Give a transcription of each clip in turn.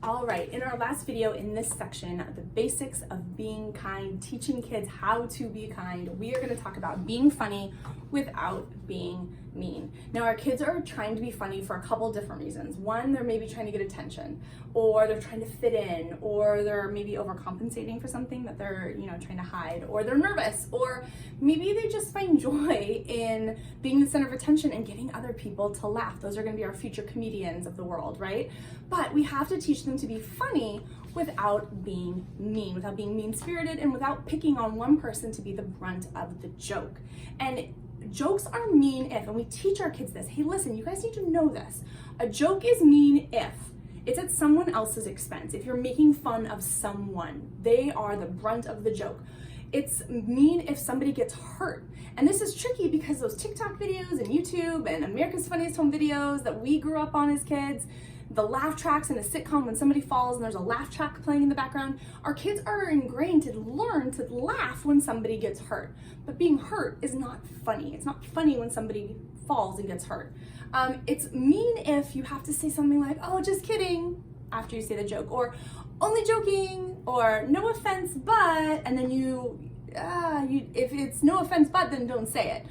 All right, in our last video in this section, the basics of being kind, teaching kids how to be kind, we are going to talk about being funny without being mean. Now, our kids are trying to be funny for a couple different reasons. One, they're maybe trying to get attention, or they're trying to fit in, or they're maybe overcompensating for something that they're, trying to hide, or they're nervous, or maybe they just find joy in being the center of attention and getting other people to laugh. Those are going to be our future comedians of the world, right? But we have to teach them to be funny without being mean, without being mean-spirited, and without picking on one person to be the brunt of the joke. And jokes are mean if, and we teach our kids this, hey, listen, you guys need to know this. A joke is mean if it's at someone else's expense. If you're making fun of someone, they are the brunt of the joke. It's mean if somebody gets hurt. And this is tricky because those TikTok videos and YouTube and America's Funniest Home Videos that we grew up on as kids, the laugh tracks in a sitcom when somebody falls and there's a laugh track playing in the background, our kids are ingrained to learn to laugh when somebody gets hurt. But being hurt is not funny. It's not funny when somebody falls and gets hurt. It's mean if you have to say something like, oh, just kidding, after you say the joke, or only joking, or no offense, but, and then if it's no offense, but, then don't say it.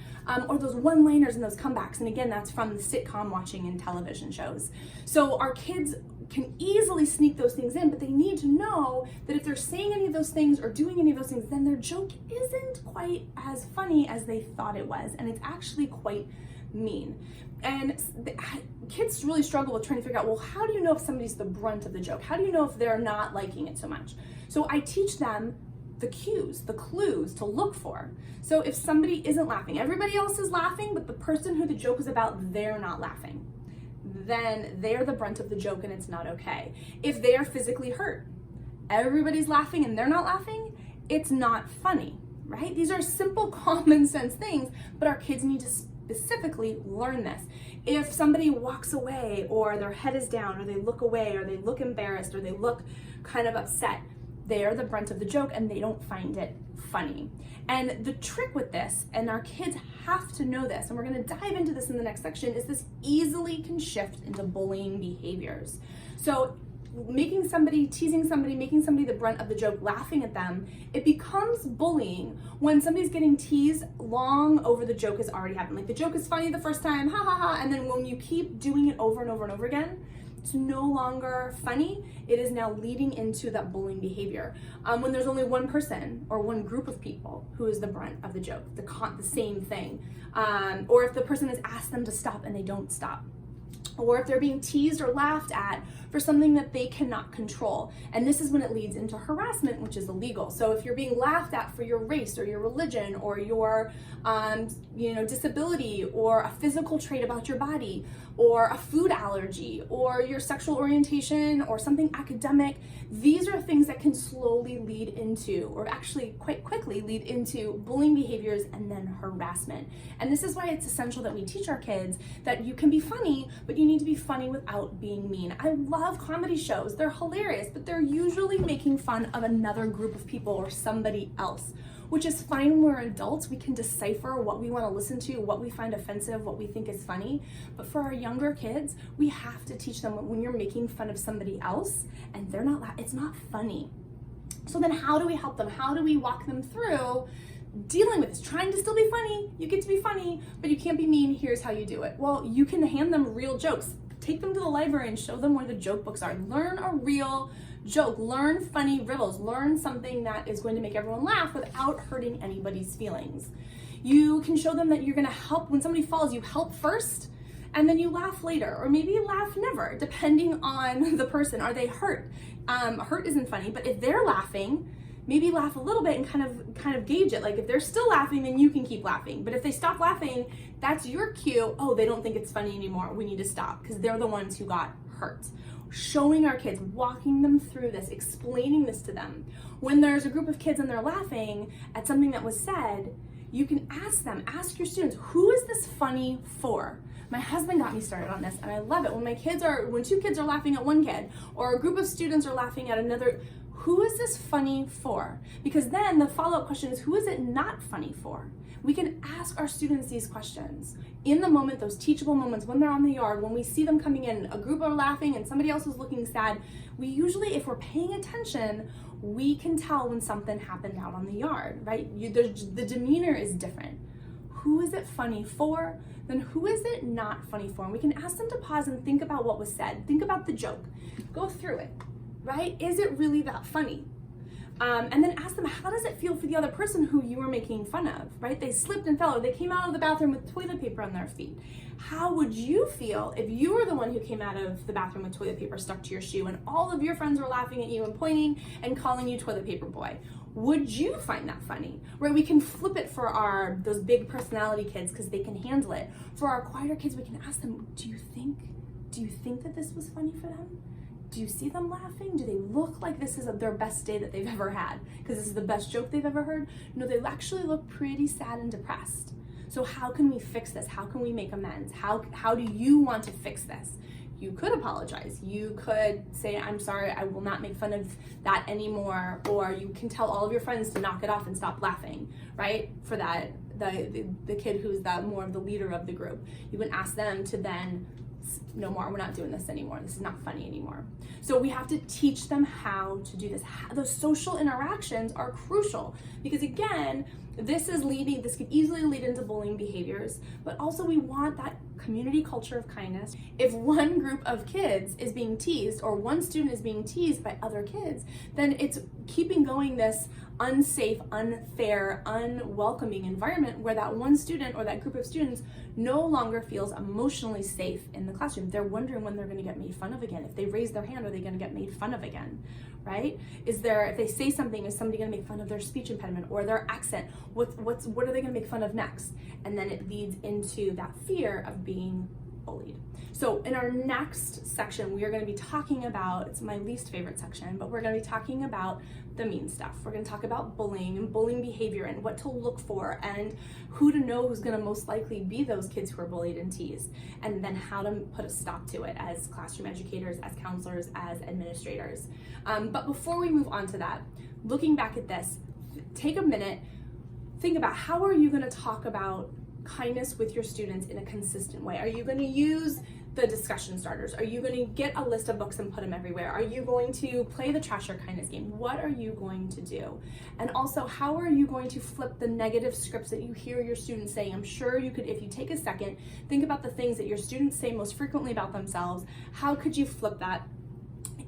Or those one-liners and those comebacks. And again, that's from the sitcom watching and television shows. So our kids can easily sneak those things in, but they need to know that if they're saying any of those things or doing any of those things, then their joke isn't quite as funny as they thought it was. And it's actually quite mean. And kids really struggle with trying to figure out, well, how do you know if somebody's the brunt of the joke? How do you know if they're not liking it so much? So I teach them the cues, the clues to look for. So if somebody isn't laughing, everybody else is laughing, but the person who the joke is about, they're not laughing, then they're the brunt of the joke and it's not okay. If they are physically hurt, everybody's laughing and they're not laughing, it's not funny, right? These are simple common sense things, but our kids need to specifically learn this. If somebody walks away, or their head is down, or they look away, or they look embarrassed, or they look kind of upset, they're the brunt of the joke and they don't find it funny. And the trick with this, and our kids have to know this, and we're going to dive into this in the next section, is this easily can shift into bullying behaviors. So teasing somebody, making somebody the brunt of the joke, laughing at them, it becomes bullying when somebody's getting teased long over the joke has already happened. Like the joke is funny the first time, ha ha ha, and then when you keep doing it over and over and over again, it's no longer funny. It is now leading into that bullying behavior. When there's only one person or one group of people who is the brunt of the joke, the same thing. Or if the person has asked them to stop and they don't stop. Or if they're being teased or laughed at for something that they cannot control. And this is when it leads into harassment, which is illegal. So if you're being laughed at for your race or your religion or your disability or a physical trait about your body or a food allergy or your sexual orientation or something academic, these are things that can slowly lead into, or actually quite quickly lead into, bullying behaviors and then harassment. And this is why it's essential that we teach our kids that you can be funny, but you need to be funny without being mean. I love comedy shows. They're hilarious, but they're usually making fun of another group of people or somebody else, which is fine when we're adults. We can decipher what we want to listen to, what we find offensive, what we think is funny. But for our younger kids, we have to teach them when you're making fun of somebody else and they're not it's not funny. So then how do we help them? How do we walk them through dealing with this, trying to still be funny? You get to be funny, but you can't be mean. Here's how you do it. Well, you can hand them real jokes. Take them to the library and show them where the joke books are. Learn a real joke, learn funny riddles, learn something that is going to make everyone laugh without hurting anybody's feelings. You can show them that you're going to help when somebody falls, you help first and then you laugh later, or maybe you laugh never, depending on the person. Are they hurt? Hurt isn't funny, but if they're laughing, maybe laugh a little bit and kind of gauge it. Like if they're still laughing, then you can keep laughing. But if they stop laughing, that's your cue. Oh, they don't think it's funny anymore. We need to stop because they're the ones who got hurt. Showing our kids, walking them through this, explaining this to them. When there's a group of kids and they're laughing at something that was said, you can ask your students, who is this funny for? My husband got me started on this, and I love it. When two kids are laughing at one kid, or a group of students are laughing at another, who is this funny for? Because then the follow-up question is, who is it not funny for? We can ask our students these questions in the moment, those teachable moments when they're on the yard, when we see them coming in, a group are laughing and somebody else is looking sad. We usually, if we're paying attention, we can tell when something happened out on the yard, right? The demeanor is different. Who is it funny for? Then who is it not funny for? And we can ask them to pause and think about what was said. Think about the joke. Go through it, right? Is it really that funny? And then ask them, how does it feel for the other person who you were making fun of, right? They slipped and fell, or they came out of the bathroom with toilet paper on their feet. How would you feel if you were the one who came out of the bathroom with toilet paper stuck to your shoe and all of your friends were laughing at you and pointing and calling you toilet paper boy? Would you find that funny? Right? We can flip it for those big personality kids because they can handle it. For our quieter kids, we can ask them, do you think that this was funny for them? Do you see them laughing? Do they look like this is their best day that they've ever had? Because this is the best joke they've ever heard? No, they actually look pretty sad and depressed. So how can we fix this? How can we make amends? How do you want to fix this? You could apologize. You could say, I'm sorry, I will not make fun of that anymore. Or you can tell all of your friends to knock it off and stop laughing, right? For that, the kid who's more of the leader of the group. You can ask them to then, no more, we're not doing this anymore. This is not funny anymore. So we have to teach them how to do this. Those social interactions are crucial because again, this could easily lead into bullying behaviors, but also we want that community culture of kindness. If one group of kids is being teased or one student is being teased by other kids, then it's keeping going this unsafe, unfair, unwelcoming environment where that one student or that group of students no longer feels emotionally safe in the classroom. They're wondering when they're going to get made fun of again. If they raise their hand, are they going to get made fun of again? Right? If they say something, is somebody going to make fun of their speech impediment or their accent? What are they going to make fun of next? And then it leads into that fear of being bullied. So in our next section, we are going to be talking about, it's my least favorite section, but we're going to be talking about the mean stuff. We're going to talk about bullying and bullying behavior and what to look for and who to know who's going to most likely be those kids who are bullied and teased, and then how to put a stop to it as classroom educators, as counselors, as administrators. But before we move on to that, looking back at this, take a minute, think about how are you going to talk about kindness with your students in a consistent way? Are you going to use the discussion starters? Are you going to get a list of books and put them everywhere? Are you going to play the trash or kindness game? What are you going to do? And also, how are you going to flip the negative scripts that you hear your students saying? I'm sure you could, if you take a second, think about the things that your students say most frequently about themselves. How could you flip that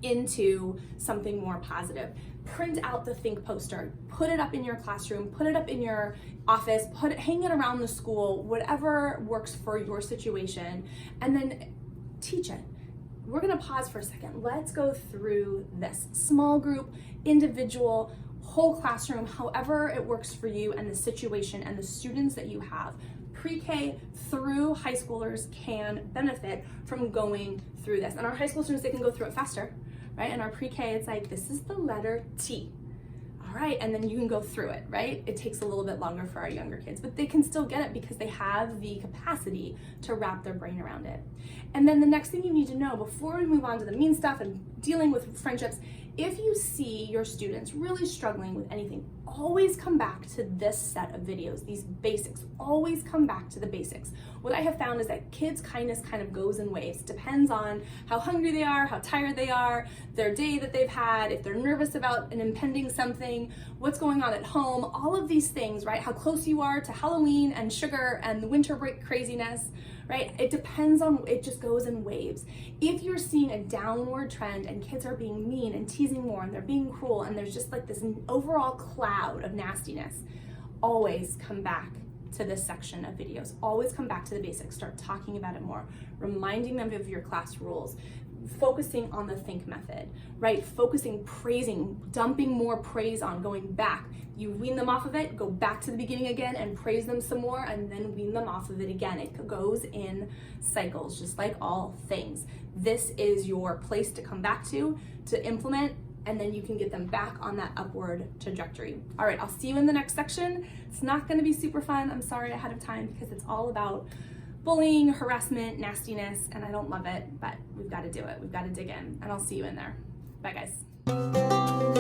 into something more positive? Print out the think poster, put it up in your classroom, put it up in your office, hang it around the school, whatever works for your situation, and then teach it. We're gonna pause for a second. Let's go through this. Small group, individual, whole classroom, however it works for you and the situation and the students that you have. Pre-K through high schoolers can benefit from going through this. And our high school students, they can go through it faster, right? And our pre-K, it's like, this is the letter T. All right, and then you can go through it, right? It takes a little bit longer for our younger kids, but they can still get it because they have the capacity to wrap their brain around it. And then the next thing you need to know before we move on to the mean stuff and dealing with friendships, if you see your students really struggling with anything, always come back to this set of videos, these basics. Always come back to the basics. What I have found is that kids' kindness kind of goes in waves. Depends on how hungry they are, how tired they are, their day that they've had, if they're nervous about an impending something, what's going on at home, all of these things, right? How close you are to Halloween and sugar and the winter break craziness, right? It depends on, it just goes in waves. If you're seeing a downward trend and kids are being mean and teasing more and they're being cruel and there's just like this overall cloud of nastiness, always come back to this section of videos. Always come back to the basics. Start talking about it more, reminding them of your class rules, focusing on the think method, right? Focusing, praising, dumping more praise on, going back. You wean them off of it, go back to the beginning again and praise them some more, and then wean them off of it again. It goes in cycles, just like all things. This is your place to come back to implement, and then you can get them back on that upward trajectory. All right, I'll see you in the next section. It's not gonna be super fun. I'm sorry ahead of time because it's all about bullying, harassment, nastiness, and I don't love it, but we've got to do it. We've got to dig in, and I'll see you in there. Bye, guys.